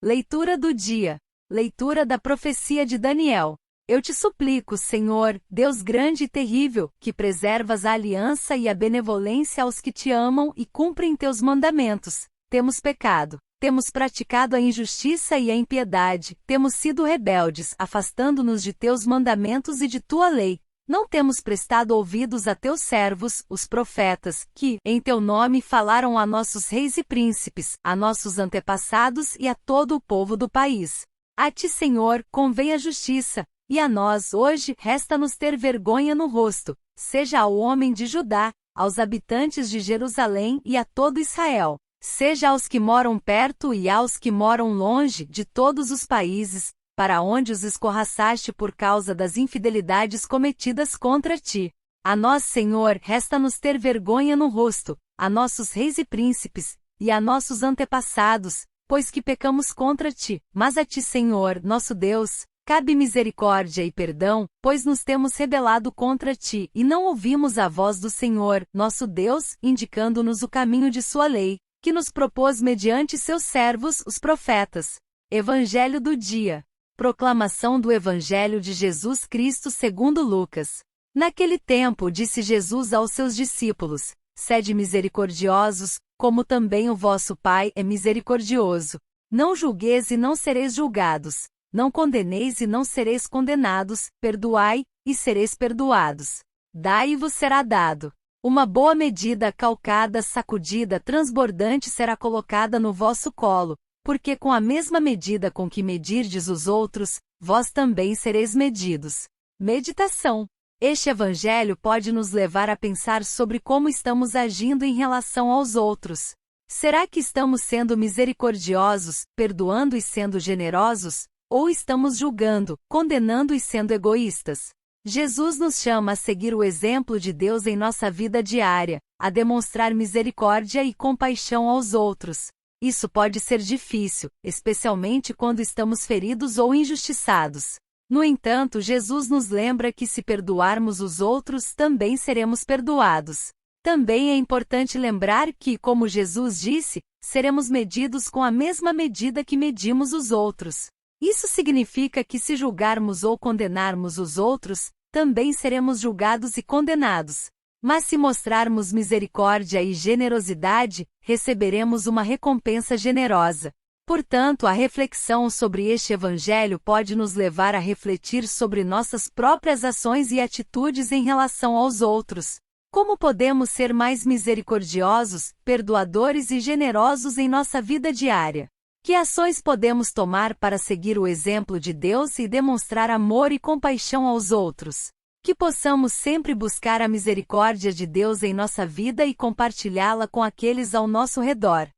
Leitura do dia. Leitura da profecia de Daniel. Eu te suplico, Senhor, Deus grande e terrível, que preservas a aliança e a benevolência aos que te amam e cumprem teus mandamentos. Temos pecado. Temos praticado a injustiça e a impiedade. Temos sido rebeldes, afastando-nos de teus mandamentos e de tua lei. Não temos prestado ouvidos a teus servos, os profetas, que, em teu nome, falaram a nossos reis e príncipes, a nossos antepassados e a todo o povo do país. A ti, Senhor, convém a justiça, e a nós, hoje, resta-nos ter vergonha no rosto, seja ao homem de Judá, aos habitantes de Jerusalém e a todo Israel, seja aos que moram perto e aos que moram longe de todos os países, para onde os escorraçaste por causa das infidelidades cometidas contra ti. A nós, Senhor, resta-nos ter vergonha no rosto, a nossos reis e príncipes, e a nossos antepassados, pois que pecamos contra ti. Mas a ti, Senhor, nosso Deus, cabe misericórdia e perdão, pois nos temos rebelado contra ti, e não ouvimos a voz do Senhor, nosso Deus, indicando-nos o caminho de sua lei, que nos propôs mediante seus servos, os profetas. Evangelho do dia. Proclamação do Evangelho de Jesus Cristo segundo Lucas. Naquele tempo disse Jesus aos seus discípulos: Sede misericordiosos, como também o vosso Pai é misericordioso. Não julgueis e não sereis julgados. Não condeneis e não sereis condenados. Perdoai, e sereis perdoados. Dai e vos será dado. Uma boa medida, calcada, sacudida, transbordante será colocada no vosso colo. Porque com a mesma medida com que medirdes os outros, vós também sereis medidos. Meditação. Este Evangelho pode nos levar a pensar sobre como estamos agindo em relação aos outros. Será que estamos sendo misericordiosos, perdoando e sendo generosos? Ou estamos julgando, condenando e sendo egoístas? Jesus nos chama a seguir o exemplo de Deus em nossa vida diária, a demonstrar misericórdia e compaixão aos outros. Isso pode ser difícil, especialmente quando estamos feridos ou injustiçados. No entanto, Jesus nos lembra que se perdoarmos os outros, também seremos perdoados. Também é importante lembrar que, como Jesus disse, seremos medidos com a mesma medida que medimos os outros. Isso significa que se julgarmos ou condenarmos os outros, também seremos julgados e condenados. Mas se mostrarmos misericórdia e generosidade, receberemos uma recompensa generosa. Portanto, a reflexão sobre este Evangelho pode nos levar a refletir sobre nossas próprias ações e atitudes em relação aos outros. Como podemos ser mais misericordiosos, perdoadores e generosos em nossa vida diária? Que ações podemos tomar para seguir o exemplo de Deus e demonstrar amor e compaixão aos outros? Que possamos sempre buscar a misericórdia de Deus em nossa vida e compartilhá-la com aqueles ao nosso redor.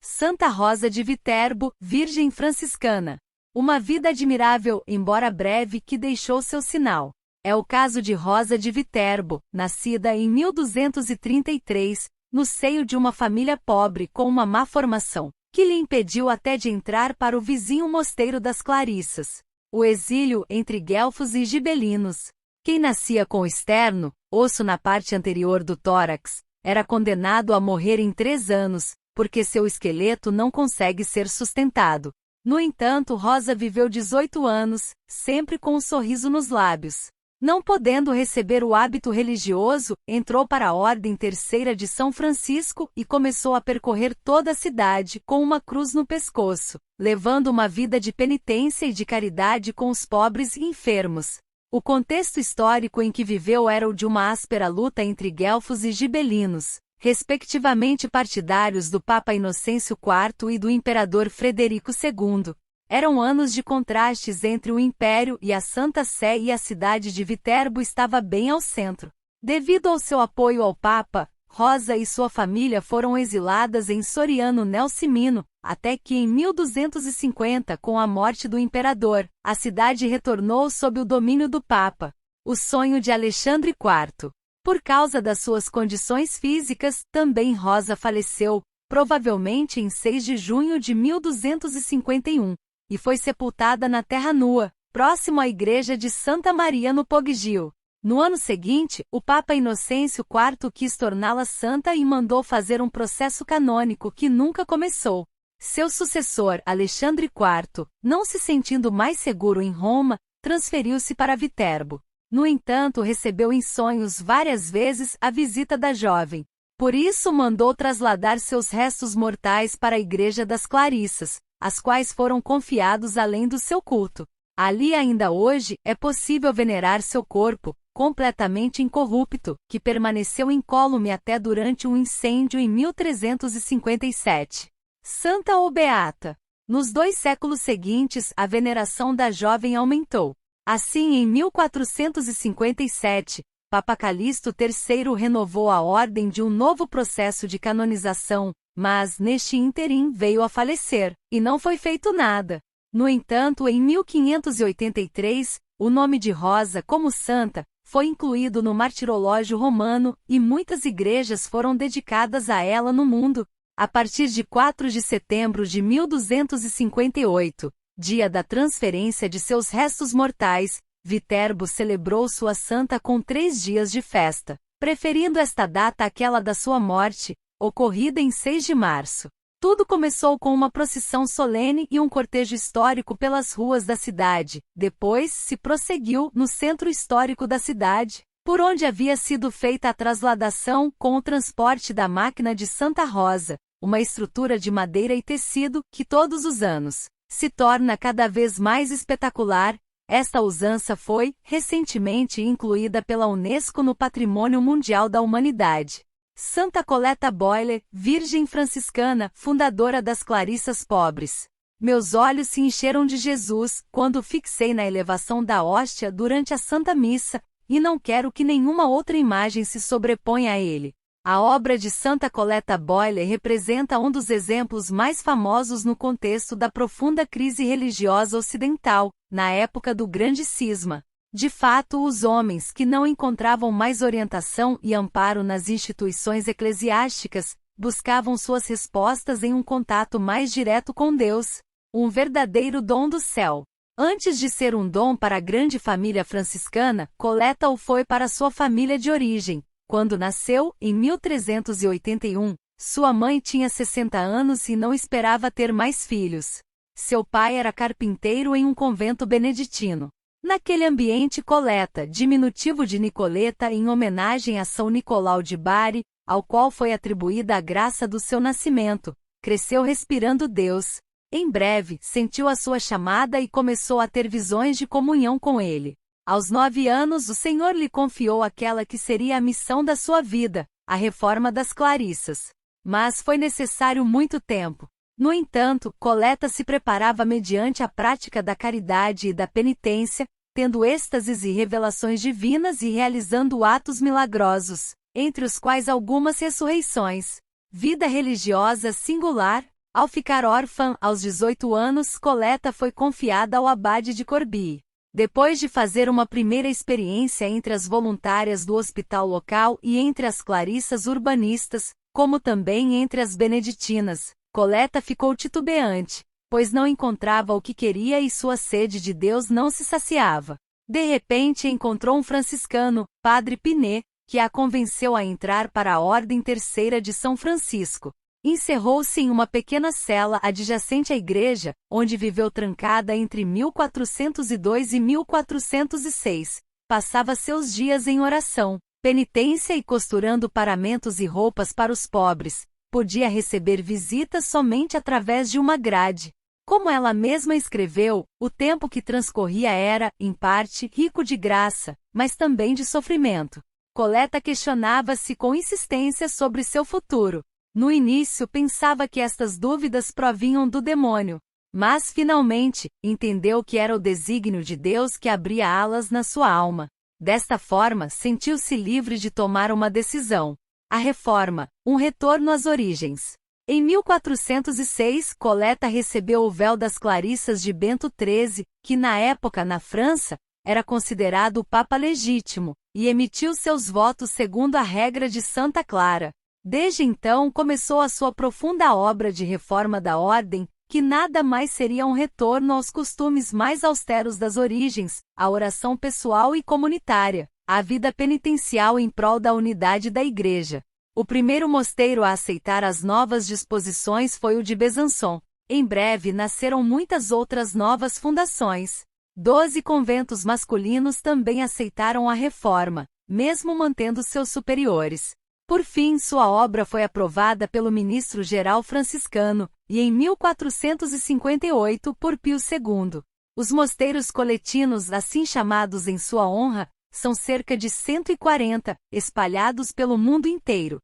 Santa Rosa de Viterbo, Virgem Franciscana. Uma vida admirável, embora breve, que deixou seu sinal. É o caso de Rosa de Viterbo, nascida em 1233, no seio de uma família pobre com uma má formação, que lhe impediu até de entrar para o vizinho mosteiro das Clarissas. O exílio entre guelfos e gibelinos. Quem nascia com externo, osso na parte anterior do tórax, era condenado a morrer em 3 anos, porque seu esqueleto não consegue ser sustentado. No entanto, Rosa viveu 18 anos, sempre com um sorriso nos lábios. Não podendo receber o hábito religioso, entrou para a Ordem Terceira de São Francisco e começou a percorrer toda a cidade com uma cruz no pescoço, levando uma vida de penitência e de caridade com os pobres e enfermos. O contexto histórico em que viveu era o de uma áspera luta entre guelfos e gibelinos, respectivamente partidários do Papa Inocêncio IV e do Imperador Frederico II. Eram anos de contrastes entre o Império e a Santa Sé, e a cidade de Viterbo estava bem ao centro. Devido ao seu apoio ao Papa, Rosa e sua família foram exiladas em Soriano Nelsimino, até que em 1250, com a morte do imperador, a cidade retornou sob o domínio do Papa. O sonho de Alexandre IV. Por causa das suas condições físicas, também Rosa faleceu, provavelmente em 6 de junho de 1251, e foi sepultada na terra nua, próximo à igreja de Santa Maria no Poggio. No ano seguinte, o Papa Inocêncio IV quis torná-la santa e mandou fazer um processo canônico que nunca começou. Seu sucessor, Alexandre IV, não se sentindo mais seguro em Roma, transferiu-se para Viterbo. No entanto, recebeu em sonhos várias vezes a visita da jovem. Por isso mandou trasladar seus restos mortais para a Igreja das Clarissas, as quais foram confiados além do seu culto. Ali ainda hoje é possível venerar seu corpo, completamente incorrupto, que permaneceu incólume até durante um incêndio em 1357. Santa ou Beata. Nos 2 séculos seguintes, a veneração da jovem aumentou. Assim, em 1457, Papa Calixto III renovou a ordem de um novo processo de canonização, mas, neste ínterim, veio a falecer, e não foi feito nada. No entanto, em 1583, o nome de Rosa como santa foi incluído no martirológio romano e muitas igrejas foram dedicadas a ela no mundo. A partir de 4 de setembro de 1258, dia da transferência de seus restos mortais, Viterbo celebrou sua santa com 3 dias de festa, preferindo esta data àquela da sua morte, ocorrida em 6 de março. Tudo começou com uma procissão solene e um cortejo histórico pelas ruas da cidade. Depois, se prosseguiu no centro histórico da cidade, por onde havia sido feita a trasladação com o transporte da máquina de Santa Rosa, uma estrutura de madeira e tecido que todos os anos se torna cada vez mais espetacular. Esta usança foi, recentemente, incluída pela Unesco no Patrimônio Mundial da Humanidade. Santa Coletta Boyle, virgem franciscana, fundadora das Clarissas Pobres. Meus olhos se encheram de Jesus quando fixei na elevação da hóstia durante a Santa Missa, e não quero que nenhuma outra imagem se sobreponha a ele. A obra de Santa Coletta Boyle representa um dos exemplos mais famosos no contexto da profunda crise religiosa ocidental, na época do Grande Cisma. De fato, os homens que não encontravam mais orientação e amparo nas instituições eclesiásticas, buscavam suas respostas em um contato mais direto com Deus, um verdadeiro dom do céu. Antes de ser um dom para a grande família franciscana, Coletta o foi para sua família de origem. Quando nasceu, em 1381, sua mãe tinha 60 anos e não esperava ter mais filhos. Seu pai era carpinteiro em um convento beneditino. Naquele ambiente, Coletta, diminutivo de Nicoleta em homenagem a São Nicolau de Bari, ao qual foi atribuída a graça do seu nascimento, cresceu respirando Deus. Em breve, sentiu a sua chamada e começou a ter visões de comunhão com ele. Aos 9 anos, o Senhor lhe confiou aquela que seria a missão da sua vida, a reforma das Clarissas. Mas foi necessário muito tempo. No entanto, Coletta se preparava mediante a prática da caridade e da penitência, tendo êxtases e revelações divinas e realizando atos milagrosos, entre os quais algumas ressurreições. Vida religiosa singular. Ao ficar órfã, aos 18 anos, Coletta foi confiada ao abade de Corbie. Depois de fazer uma primeira experiência entre as voluntárias do hospital local e entre as clarissas urbanistas, como também entre as beneditinas, Coletta ficou titubeante, pois não encontrava o que queria e sua sede de Deus não se saciava. De repente encontrou um franciscano, Padre Pinet, que a convenceu a entrar para a Ordem Terceira de São Francisco. Encerrou-se em uma pequena cela adjacente à igreja, onde viveu trancada entre 1402 e 1406. Passava seus dias em oração, penitência e costurando paramentos e roupas para os pobres. Podia receber visitas somente através de uma grade. Como ela mesma escreveu, o tempo que transcorria era, em parte, rico de graça, mas também de sofrimento. Coletta questionava-se com insistência sobre seu futuro. No início pensava que estas dúvidas provinham do demônio, mas finalmente entendeu que era o desígnio de Deus que abria alas na sua alma. Desta forma, sentiu-se livre de tomar uma decisão. A reforma, um retorno às origens. Em 1406, Coletta recebeu o véu das Clarissas de Bento XIII, que na época na França, era considerado o Papa legítimo, e emitiu seus votos segundo a regra de Santa Clara. Desde então começou a sua profunda obra de reforma da ordem, que nada mais seria um retorno aos costumes mais austeros das origens, a oração pessoal e comunitária, a vida penitencial em prol da unidade da Igreja. O primeiro mosteiro a aceitar as novas disposições foi o de Besançon. Em breve nasceram muitas outras novas fundações. 12 conventos masculinos também aceitaram a reforma, mesmo mantendo seus superiores. Por fim, sua obra foi aprovada pelo ministro-geral franciscano, e em 1458 por Pio II. Os mosteiros coletinos, assim chamados em sua honra, são cerca de 140, espalhados pelo mundo inteiro.